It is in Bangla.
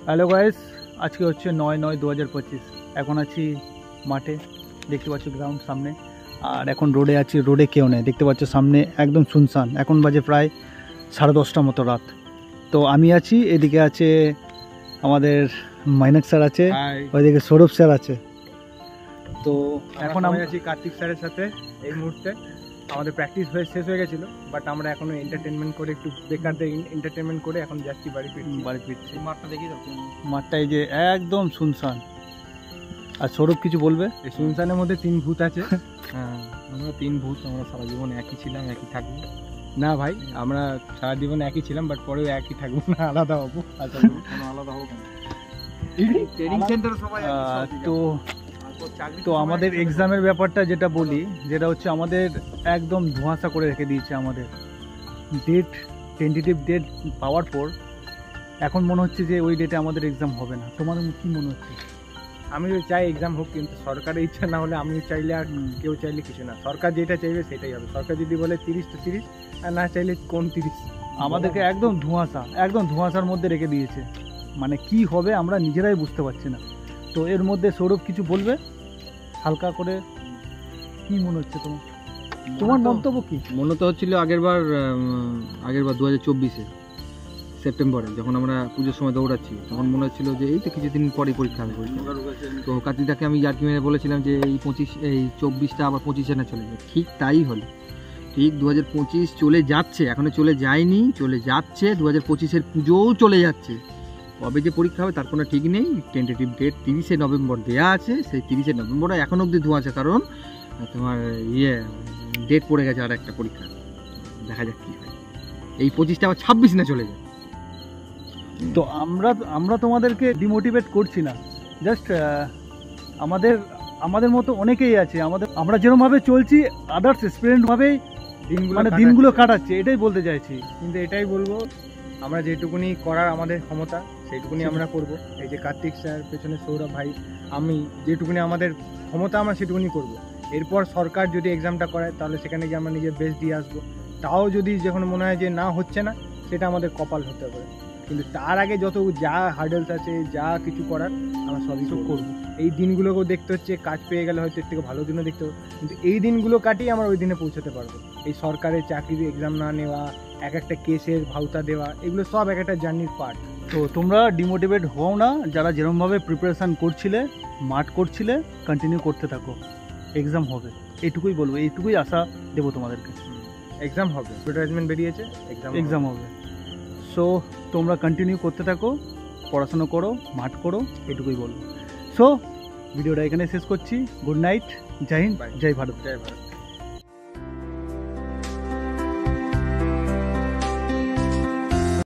হ্যালো গাইস, আজকে হচ্ছে 9/9/2025। এখন আছি মাঠে, দেখতে পাচ্ছ গ্রাউন্ড সামনে। আর এখন রোডে আছি, রোডে কেউ নেই, দেখতে পাচ্ছ সামনে একদম শুনশান। এখন বাজে প্রায় 10:30 মতো রাত। তো আমি আছি, এদিকে আছে আমাদের মাইনাক স্যার আছে, ওইদিকে সৌরভ স্যার আছে। তো এখন আমি আছি কার্তিক স্যারের সাথে। এই মুহূর্তে আমাদের প্র্যাকটিস শেষ হয়ে গেছিলো, বাট আমরা এখনো এন্টারটেনমেন্ট করে, একটু বেকারদের এন্টারটেনমেন্ট করে এখন যাচ্ছি বাড়ি ফিরছি। মাঠটা দেখি তো, মাঠটা এই যে একদম শুনশান। আর সৌরভ কিছু বলবে? এই শুনশানের মধ্যে 3 ভূত আছে। হ্যাঁ, আমরা 3 ভূত, আমরা সারা জীবন একই ছিলাম, একই থাকবো না ভাই। আমরা সারা জীবন একই ছিলাম, বাট পরেও একই থাকবো না, আলাদা হবো। আচ্ছা, আলাদা হবো কেন? ট্রেনিং সেন্টারে সবাই তো আমাদের এক্সামের ব্যাপারটা যেটা বলি, যেটা হচ্ছে আমাদের একদম ধোঁয়াশা করে রেখে দিয়েছে। আমাদের টেন্টেটিভ ডেট পাওয়ার পর এখন মনে হচ্ছে যে ওই ডেটে আমাদের এক্সাম হবে না। তোমাদের কি মনে হচ্ছে? আমি চাই এক্সাম হোক, কিন্তু সরকারের ইচ্ছা না হলে আমি চাইলে আর কেউ চাইলে কিছু না। সরকার যেটা চাইবে সেটাই হবে। সরকার যদি বলে 30 তো 30, আর না চাইলে কোন 30। আমাদেরকে একদম ধোঁয়াশার মধ্যে রেখে দিয়েছে। মানে কি হবে আমরা নিজেরাই বুঝতে পারছি না। তো এর মধ্যে সৌরভ কিছু বলবে হালকা করে? কি মনে হচ্ছে তোমার মন্তব্য কি? মনে তো হচ্ছিল আগেরবার 2024-এ সেপ্টেম্বরে, যখন আমরা পুজোর সময় দৌড়াচ্ছি, তখন মনে হচ্ছিল যে এই তো কিছুদিন পরে পরীক্ষা হবে। তো কার্তিকদাকে আমি ইয়ার্কি মেরে বলেছিলাম যে এই 24টা আবার 25-এ না চলে যায়। ঠিক তাই হলো। ঠিক 2025 চলে যাচ্ছে, এখনো চলে যায়নি, চলে যাচ্ছে। 2025-এর পুজোও চলে যাচ্ছে। কবে যে পরীক্ষা হবে তার কোনো ঠিক নেই। টেন্টেটিভ ডেট 30শে নভেম্বর দেওয়া আছে। সেই 30শে নভেম্বরে এখন অবধি ধোঁয়া আছে, কারণ তোমার ডেট পড়ে গেছে আর একটা পরীক্ষা। দেখা যাক কী হয়। এই 25টা আবার 26 না চলে যায়। তো আমরা তোমাদেরকে ডিমোটিভেট করছি না, জাস্ট আমাদের মতো অনেকেই আছে। আমরা যেরকমভাবে চলছি, আদার্স স্টুডেন্টভাবেই দিনগুলো কাটাচ্ছে, এটাই বলতে চাইছি। কিন্তু এটাই বলবো, আমরা যেটুকুনি করার আমাদের ক্ষমতা সেইটুকুনি আমরা করব। এই যে কার্তিক স্যার, পেছনে সৌরভ ভাই, আমি যেটুকুনি আমাদের ক্ষমতা আমরা সেটুকুনি করব। এরপর সরকার যদি এক্সামটা করায় তাহলে সেখানে গিয়ে আমরা নিজের বেস্ট দিয়ে আসবো। তাও যদি যখন মনে হয় যে না হচ্ছে না, সেটা আমাদের কপাল হতে পারে। কিন্তু তার আগে যত যা হার্ডেলস আছে, যা কিছু করার, আমরা সবই করবো। এই দিনগুলোকেও দেখতে হচ্ছে, কাজ পেয়ে গেলে হয়তো এর থেকে ভালো দিনও দেখতে হবে, কিন্তু এই দিনগুলো কাটিয়ে আমরা ওই দিনে পৌঁছাতে পারবো। এই সরকারের চাকরির এক্সাম না নেওয়া, এক একটা কেসের ভাউতা দেওয়া, এগুলো সব এক একটা জার্নির পার্ট। তো তোমরা ডিমোটিভেট হও না। যারা যেরকমভাবে প্রিপারেশান করছিলে, মাঠ করছিলে, কন্টিনিউ করতে থাকো। এক্সাম হবে, এইটুকুই বলবো, এইটুকুই আশা দেবো তোমাদেরকে। এক্সাম হবে, অ্যাডভার্টাইজমেন্ট বেরিয়েছে, এক্সাম হবে। সো তোমরা কন্টিনিউ করতে থাকো, পড়াশোনা করো, মাঠ করো, এটুকুই বলবো। সো ভিডিওটা এখানে শেষ করছি। গুড নাইট, জয় হিন্দ, জয় ভারত।